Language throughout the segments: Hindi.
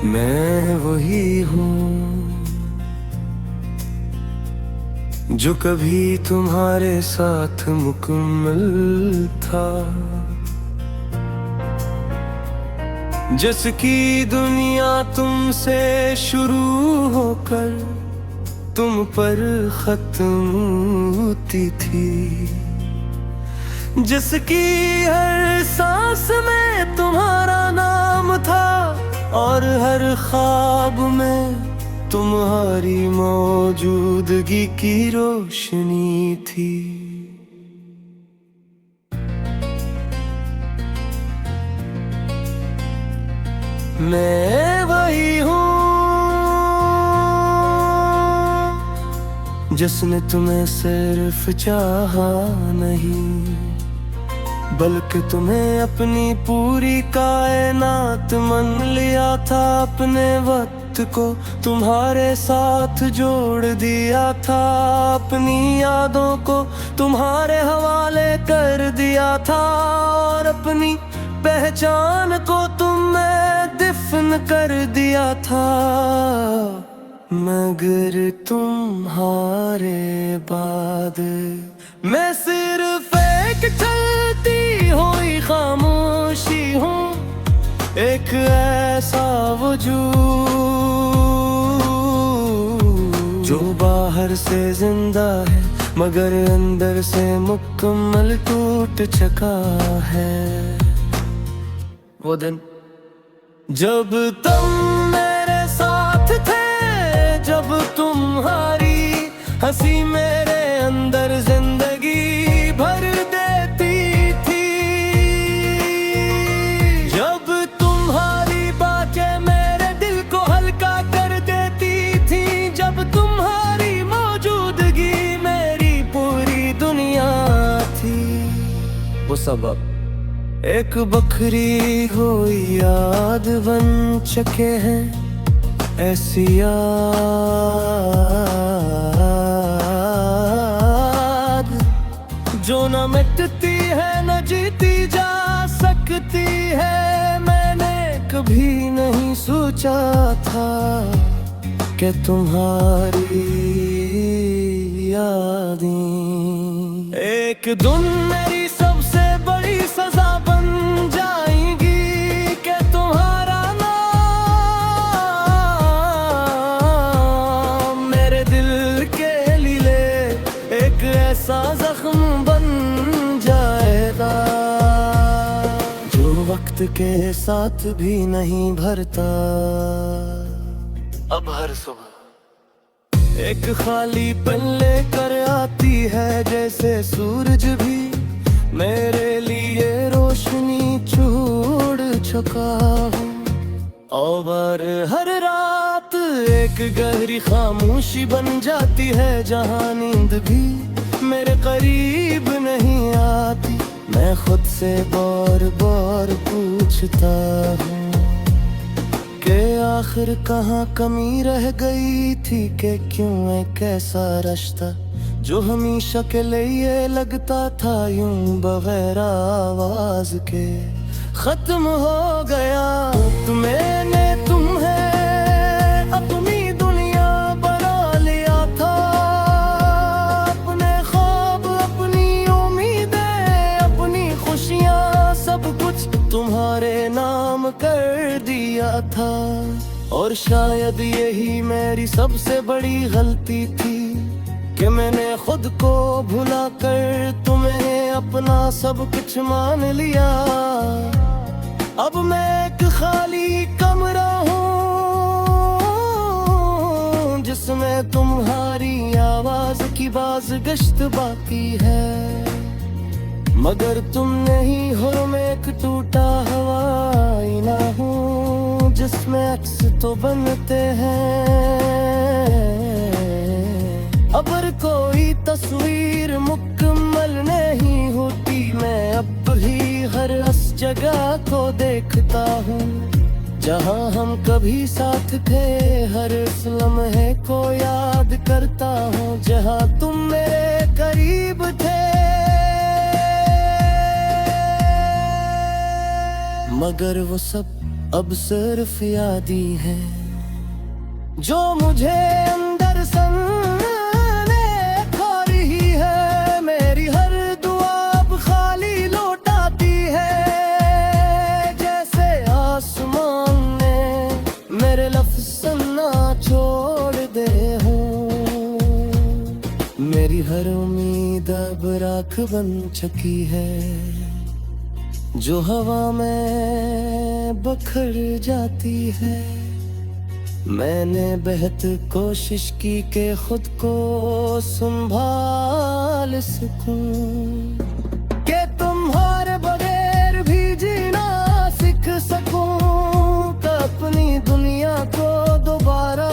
मैं वही हूँ जो कभी तुम्हारे साथ मुकम्मल था, जिसकी दुनिया तुमसे शुरू होकर तुम पर खत्म होती थी, जिसकी हर सांस में तुम्हारा नाम था और हर ख्वाब में तुम्हारी मौजूदगी की रोशनी थी। मैं वही हूँ जिसने तुम्हें सिर्फ चाहा नहीं, बल्कि तुम्हें अपनी पूरी कायनात मान लिया था। अपने वक्त को तुम्हारे साथ जोड़ दिया था, अपनी यादों को तुम्हारे हवाले कर दिया था और अपनी पहचान को तुमने दफन कर दिया था। मगर तुम्हारे बाद मैं सिर्फ एक चलती हुई खामोशी हूँ, एक ऐसा वजूद जो बाहर से जिंदा है मगर अंदर से मुकम्मल टूट चुका है। वो दिन जब तुम मेरे साथ थे, जब तुम्हारी हंसी मेरे अंदर जिंदगी भर देती थी, जब तुम्हारी बातें मेरे दिल को हल्का कर देती थी, जब तुम्हारी मौजूदगी मेरी पूरी दुनिया थी। वो सबब एक बखरी हुई याद बन चुके हैं, ऐसी याद जो न मिटती है न जीती जा सकती है। मैंने कभी नहीं सोचा था कि तुम्हारी यादें एक दिन मेरी सबसे बड़ी सजा बन जाएंगी, कि तुम्हारा नाम मेरे दिल के लिए एक ऐसा जख्म बन जाएगा जो वक्त के साथ भी नहीं भरता। अब हर सुबह एक खाली पल लेकर आती है, जैसे सूरज भी मेरे लिए रोशनी छोड़ चुका हूँ। और हर रात एक गहरी खामोशी बन जाती है, जहाँ नींद भी मेरे करीब नहीं आती। मैं खुद से बार बार पूछता हूँ कि आखिर कहाँ कमी रह गई थी, कि क्यों एक ऐसा रिश्ता जो हमेशा के लिए लगता था यूं बगैर आवाज के खत्म हो गया। तो मैंने तुम्हें अपनी दुनिया बना लिया था, अपने ख्वाब अपनी उम्मीदें अपनी खुशियाँ सब कुछ तुम्हारे नाम कर दिया था। और शायद यही मेरी सबसे बड़ी गलती थी कि मैंने खुद को भुला कर तुम्हें अपना सब कुछ मान लिया। अब मैं एक खाली कमरा हूँ जिसमें तुम्हारी आवाज की बाज़गश्त बाकी है, मगर तुम नहीं हो। मैं एक टूटा हवाई ना हूँ जिसमें अक्स तो बनते हैं। अगर कोई तस्वीर मुकम्मल नहीं होती, मैं अब भी हर उस जगह को देखता हूँ जहाँ हम कभी साथ थे। हर उस लम्हे को याद करता हूँ जहाँ तुम मेरे करीब थे। मगर वो सब अब सिर्फ यादी है जो मुझे अंदर सनने खा रही है। मेरी हर दुआ अब खाली लौटाती है, जैसे आसमान ने मेरे लफ्ज़ सुनना छोड़ दे हो। मेरी हर उम्मीद अब राख बन चुकी है, जो हवा में बखर जाती है। मैंने बेहद कोशिश की कि खुद को संभाल सकूं, कि तुम्हारे बगैर भी जीना सीख सकूं, कि अपनी दुनिया को दोबारा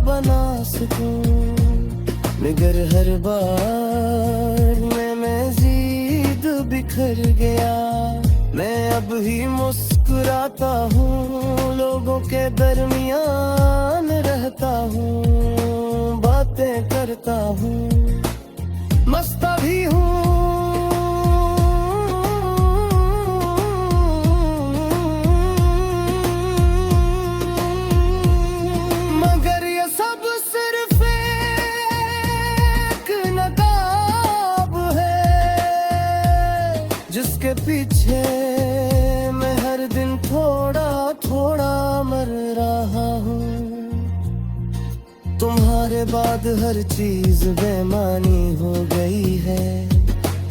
बना सकूं। मगर हर बार में मज़ीद बिखर गया। मैं अब ही मुस्कुराता हूँ, लोगों के दरमियान रहता हूँ, बातें करता हूँ, मस्त भी हूँ। मगर ये सब सिर्फ एक नकाब है, जिसके पीछे मैं हर दिन थोड़ा थोड़ा मर रहा हूँ। तुम्हारे बाद हर चीज बेमानी हो गई है,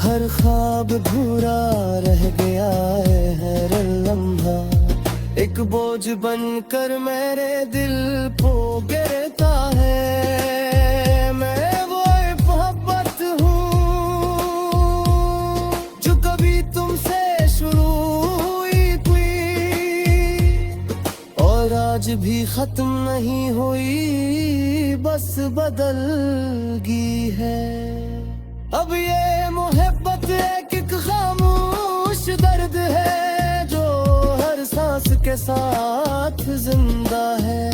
हर ख्वाब अधूरा रह गया है। हर लम्हा एक बोझ बनकर मेरे दिल को गिरता है। मैं वो मोहब्बत हूँ जो कभी तुमसे शुरू हुई थी और आज भी खत्म नहीं हुई, बस बदल गई है। अब ये मोहब्बत एक खामोश दर्द है जो हर सांस के साथ जिंदा है।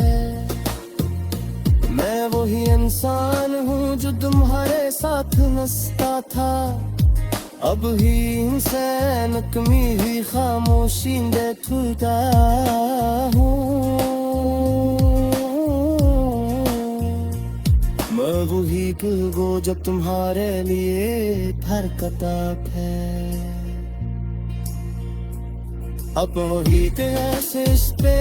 मैं वही इंसान हूँ जो तुम्हारे साथ नसता था, अब ही इंसान कमी हुई खामोशी देखता हूँ। मैं वही गो जब तुम्हारे लिए हरकत है। अब वही इस पे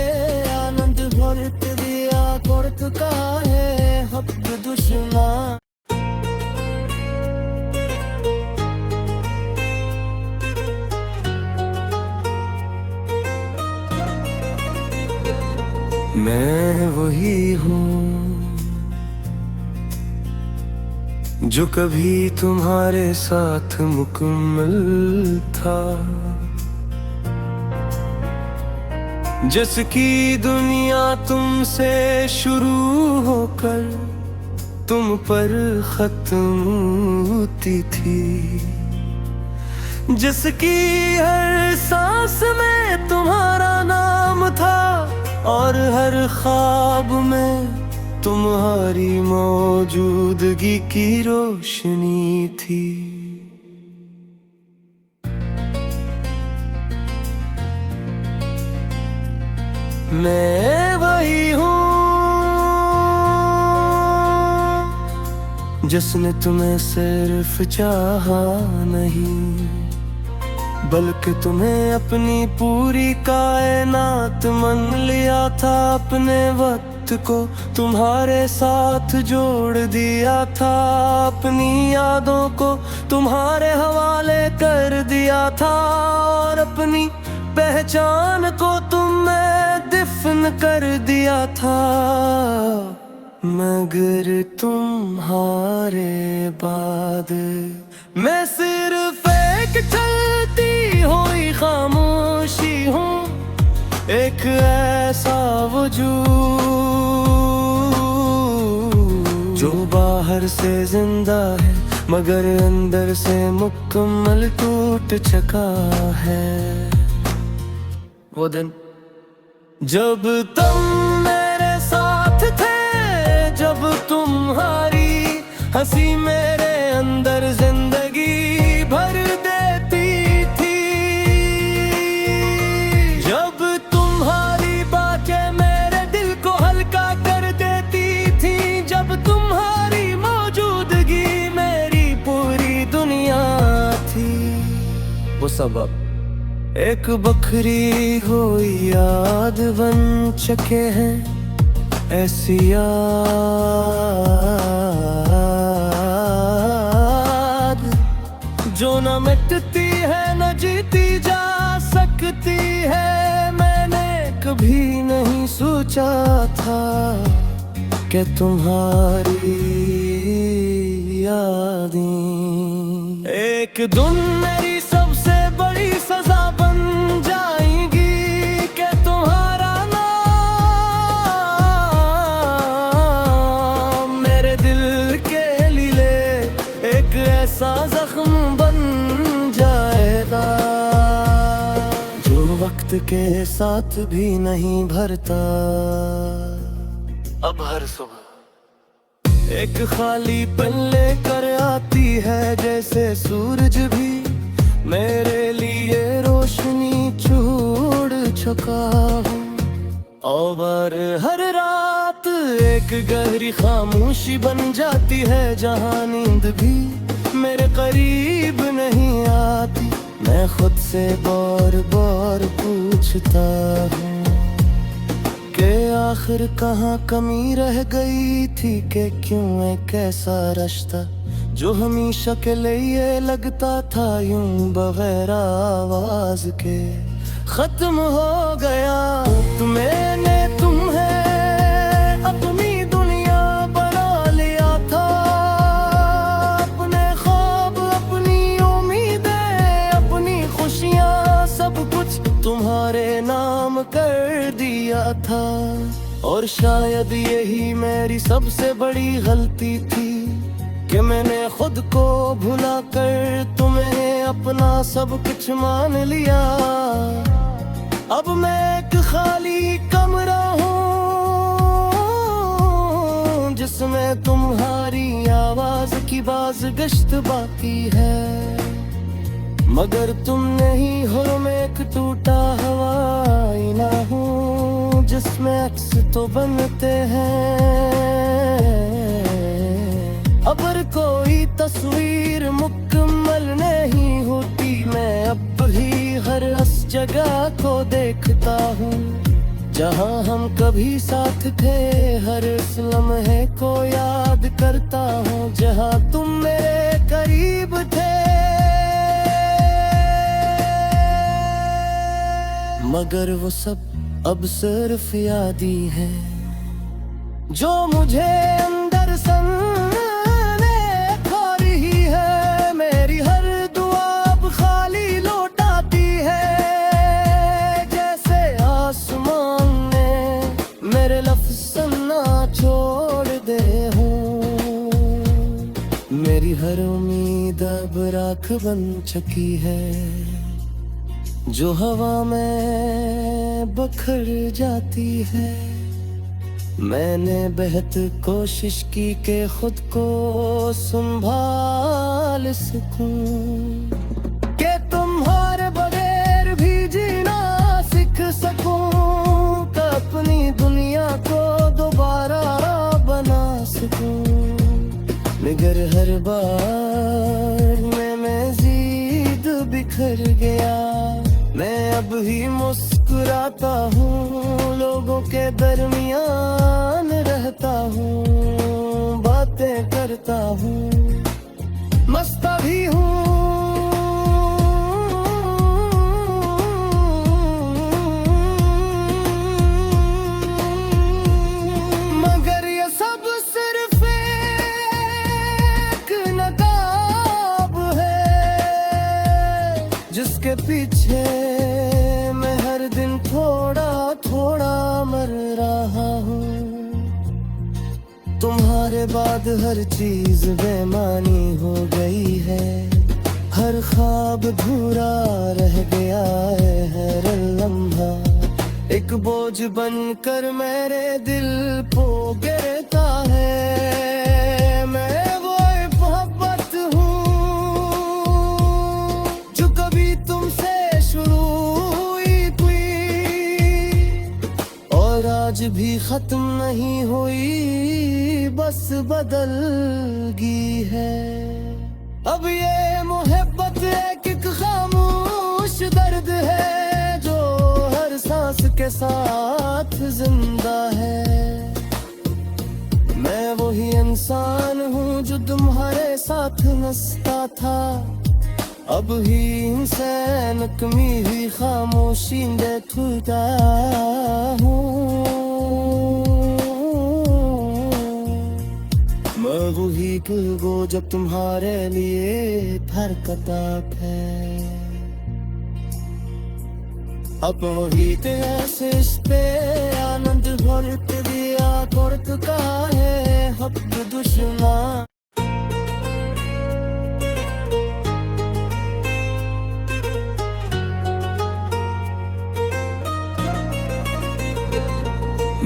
आनंद भरत दिया कोर्ट का है हक दुश्मन। मैं वही हूँ जो कभी तुम्हारे साथ मुकम्मल था, जिसकी दुनिया तुमसे शुरू होकर तुम पर खत्म होती थी, जिसकी हर सांस में तुम्हारा नाम था और हर ख्वाब में तुम्हारी मौजूदगी की रोशनी थी। मैं वही हूँ जिसने तुम्हें सिर्फ चाहा नहीं, बल्कि तुम्हें अपनी पूरी कायनात मान लिया था। अपने वक्त को तुम्हारे साथ जोड़ दिया था, अपनी यादों को तुम्हारे हवाले कर दिया था और अपनी पहचान को तुमने दफन कर दिया था। मगर तुम्हारे बाद मैं सिर्फ एक चलती हुई खामोशी हूँ, एक ऐसा वजूद जो बाहर से जिंदा है मगर अंदर से मुकम्मल टूट चुका है। वो दिन जब तुम मेरे साथ थे, जब तुम्हारी हंसी मेरे अंदर जिंदगी भर देती थी, जब तुम्हारी सबब। एक बखरी हो याद बन चके हैं, ऐसी याद जो न मिटती है न जीती जा सकती है। मैंने कभी नहीं सोचा था कि तुम्हारी यादें एक दिन मेरी सबसे बड़ी सजा बन जाएंगी कि तुम्हारा नाम मेरे दिल के लिए एक ऐसा जख्म बन जाएगा जो वक्त के साथ भी नहीं भरता। अब हर सुबह एक खाली पल लेकर आती है, जैसे सूरज भी मेरे लिए रोशनी छोड़ चुका हूँ। और हर रात एक गहरी खामोशी बन जाती है, जहाँ नींद भी मेरे करीब नहीं आती। मैं खुद से बार बार पूछता हूँ कि आखिर कहाँ कमी रह गई थी, कि क्यों एक ऐसा रिश्ता जो हमेशा के लिए लगता था यूं बगैर आवाज के खत्म हो गया। मैंने तुम्हें अपनी दुनिया बना लिया था, अपने ख्वाब अपनी उम्मीदें अपनी खुशियाँ सब कुछ तुम्हारे नाम कर दिया था। और शायद यही मेरी सबसे बड़ी गलती थी कि मैंने खुद को भुला कर तुम्हें अपना सब कुछ मान लिया। अब मैं एक खाली कमरा हूँ जिसमें तुम्हारी आवाज की बाज गश्त बाकी है, मगर तुम नहीं हो। मैं एक टूटा हवाई ना हूँ जिसमें अक्स तो बनते हैं। अगर कोई तस्वीर मुकम्मल नहीं होती, मैं अब ही हर उस जगह को देखता हूँ जहाँ हम कभी साथ थे। हर उस लम्हे को याद करता हूँ जहाँ तुम मेरे करीब थे। मगर वो सब अब सिर्फ यादी है जो मुझे अंदर सनने खा रही है। मेरी हर दुआ अब खाली लौटाती है, जैसे आसमान ने मेरे लफ्ज़ सुनना छोड़ दे हूँ। मेरी हर उम्मीद अब राख बन चुकी है जो हवा में बखर जाती है। मैंने बेहद कोशिश की कि खुद को संभाल सकूं, कि तुम्हारे बगैर भी जीना सीख सकूं, कि अपनी दुनिया को दोबारा बना सकूं। मगर हर बार मैं मज़ीद बिखर गया। मैं अब ही मुस्कुराता हूँ, लोगों के दरमियान रहता हूँ, बातें करता हूँ, मस्त भी हूँ। मगर ये सब सिर्फ एक नकाब है जिसके पीछे मैं हर दिन थोड़ा थोड़ा मर रहा हूँ। तुम्हारे बाद हर चीज बेमानी हो गई है, हर ख्वाब अधूरा रह गया है। हर लम्हा एक बोझ बनकर मेरे दिल को गिरता है। मैं वो मोहब्बत हूँ जो कभी तुमसे शुरू हुई थी और आज भी खत्म नहीं हुई, बस बदल गई है। अब ये मोहब्बत एक खामोश साथ जिंदा है। मैं वही इंसान हूँ जो तुम्हारे साथ हंसता था। अब ही इंसान कमी हुई खामोशी देखता हूँ। मैं वही गो जब तुम्हारे लिए फरकता है। अब वही ऐसे इस पे आनंद भरत दिया करत का है हक दुश्मन।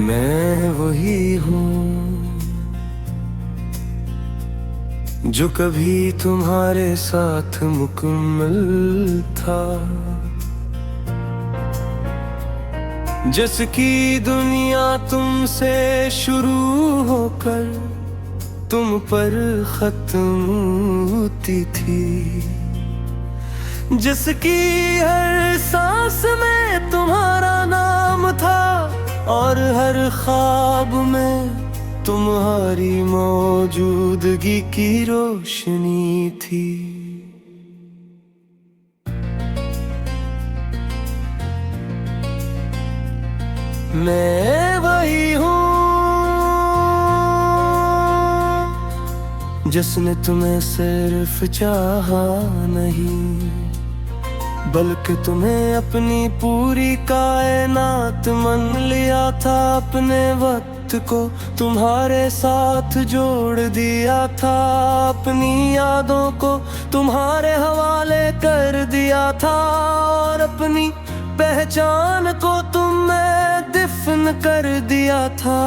मैं वही हूँ जो कभी तुम्हारे साथ मुकम्मल था। जिसकी दुनिया तुमसे शुरू होकर तुम पर खत्म होती थी। जिसकी हर सांस में तुम्हारा नाम था और हर ख्वाब में तुम्हारी मौजूदगी की रोशनी थी। मैं वही हूँ जिसने तुम्हें सिर्फ चाहा नहीं, बल्कि तुम्हें अपनी पूरी कायनात मान लिया था। अपने वक्त को तुम्हारे साथ जोड़ दिया था। अपनी यादों को तुम्हारे हवाले कर दिया था और अपनी पहचान को तुमने दफन कर दिया था।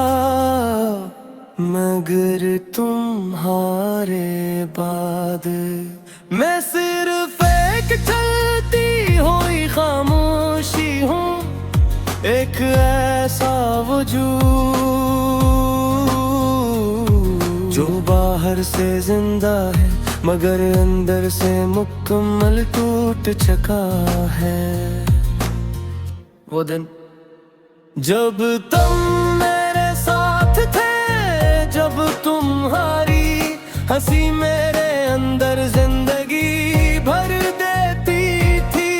मगर तुम्हारे बाद मैं सिर्फ एक चलती हुई खामोशी हूँ। एक ऐसा वजूद जो बाहर से जिंदा है मगर अंदर से मुकम्मल टूट चुका है। वो दिन जब तुम मेरे साथ थे, जब तुम्हारी हंसी मेरे अंदर जिंदगी भर देती थी।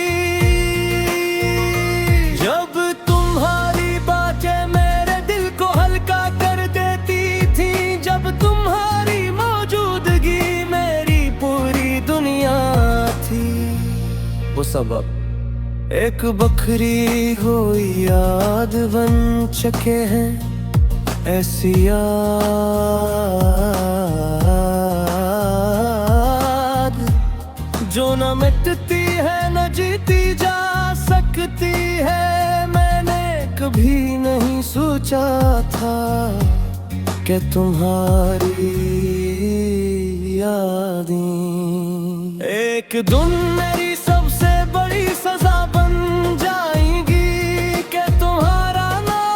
जब तुम्हारी बातें मेरे दिल को हल्का कर देती थी। जब तुम्हारी मौजूदगी मेरी पूरी दुनिया थी। वो सबब एक बखरी हुई याद बन चुके हैं। ऐसी याद जो न मिटती है न जीती जा सकती है। मैंने कभी नहीं सोचा था कि तुम्हारी यादें एक दिन मेरी सबसे बड़ी सजा बन जाएगी। कि तुम्हारा नाम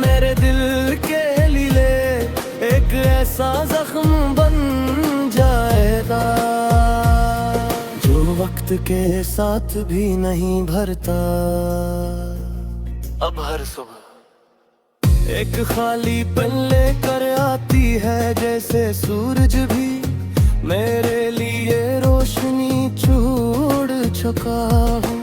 मेरे दिल के लिए एक ऐसा जख्म बन जाएगा जो वक्त के साथ भी नहीं भरता। अब हर सुबह एक खाली पल लेकर आती है जैसे सूरज भी मेरे लिए रोशनी छोड़ चुका हूँ।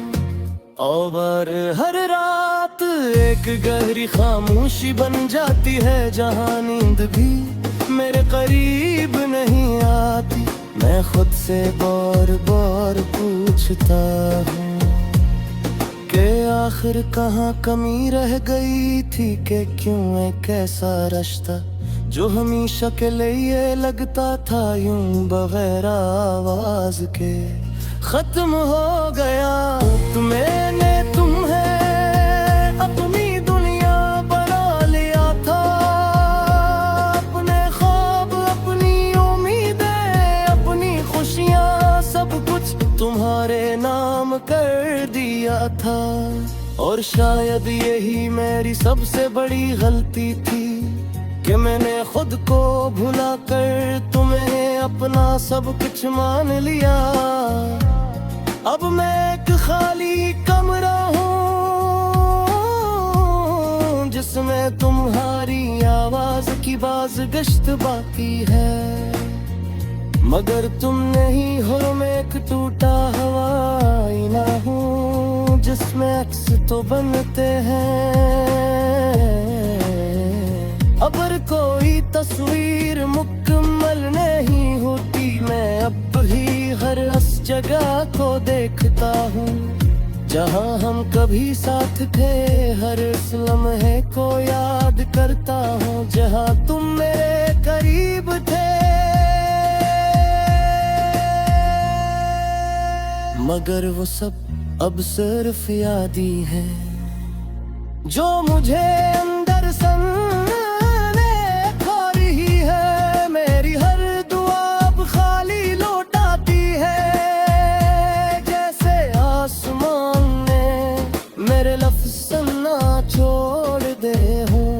और हर रात एक गहरी खामोशी बन जाती है जहाँ नींद भी मेरे करीब नहीं आती। मैं खुद से बार बार पूछता हूँ कि आखिर कहाँ कमी रह गई थी। कि क्यों एक ऐसा रिश्ता जो हमेशा के लिए लगता था यूं बगैर आवाज के खत्म हो गया। मैंने तुम्हें अपनी दुनिया बना लिया था। अपने ख्वाब, अपनी उम्मीदें, अपनी खुशियाँ, सब कुछ तुम्हारे नाम कर दिया था। और शायद यही मेरी सबसे बड़ी गलती थी कि मैंने खुद को भुला कर तुम्हें अपना सब कुछ मान लिया। अब मैं एक खाली कमरा हूँ जिसमें तुम्हारी आवाज की बाज गश्त बाकी है। मगर तुम नहीं हो, मैं एक टूटा हवाई ना हूँ जिसमें अक्स तो बनते हैं। अगर कोई तस्वीर मुकम्मल नहीं होती, मैं अब ही हर उस जगह को देखता हूँ जहाँ हम कभी साथ थे। हर उस लम्हे को याद करता हूँ जहाँ तुम मेरे करीब थे। मगर वो सब अब सिर्फ यादी है जो मुझे अंदर सनने खा रही है। मेरी हर दुआ अब खाली लौट आती है, जैसे आसमान ने मेरे लफ्ज़ सुनना छोड़ दे हूँ।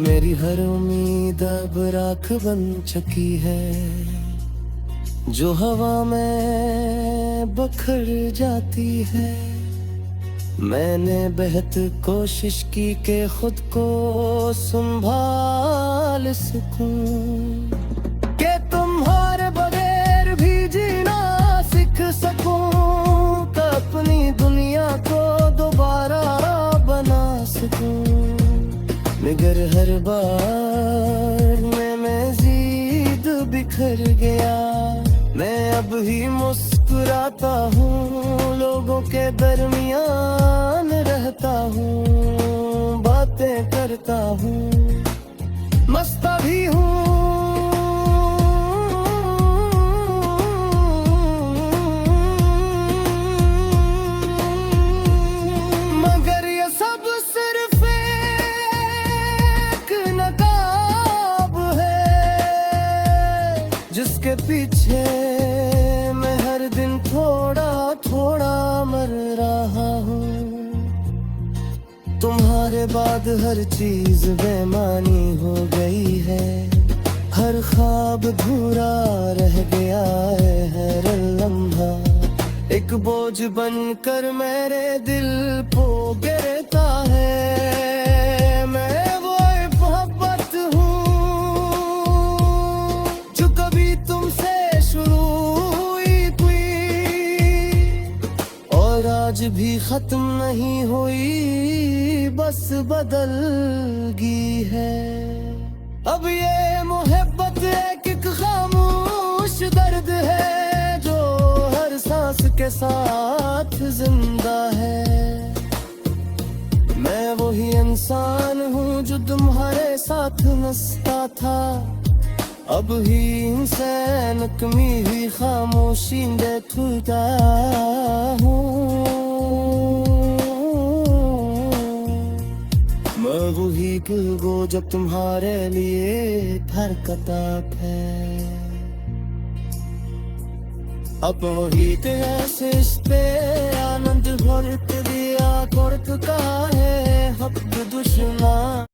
मेरी हर उम्मीद अब राख बन चुकी है जो हवा में बखर जाती है। मैंने बेहद कोशिश की कि खुद को संभाल सकूं, कि तुम्हारे बगैर भी जीना सीख सकूं, कि अपनी दुनिया को दोबारा बना सकूं। मगर हर बार में मज़ीद बिखर गया। मैं अब ही मुस्कुराता हूँ, लोगों के दरमियान रहता हूँ, बातें करता हूँ, मस्ता भी हूँ। मगर ये सब सिर्फ एक नकाब है जिसके पीछे थोड़ा थोड़ा मर रहा हूँ। तुम्हारे बाद हर चीज बेमानी हो गई है, हर ख्वाब अधूरा रह गया है। हर लम्हा एक बोझ बनकर मेरे दिल को गिरता है। मैं वो मोहब्बत हूँ जो कभी तुमसे शुरू आज भी खत्म नहीं हुई, बस बदल गई है। अब ये मोहब्बत एक खामोश दर्द है जो हर सांस के साथ जिंदा है। मैं वही इंसान हूँ जो तुम्हारे साथ हंसता था, अब ही इंसान कमी हुई खामोशी देखता हूँ। मैं वही गो जब तुम्हारे लिए हरकता है। अब वही ऐसे इस पे आनंद भरत दिया करत का है हक दुश्मन।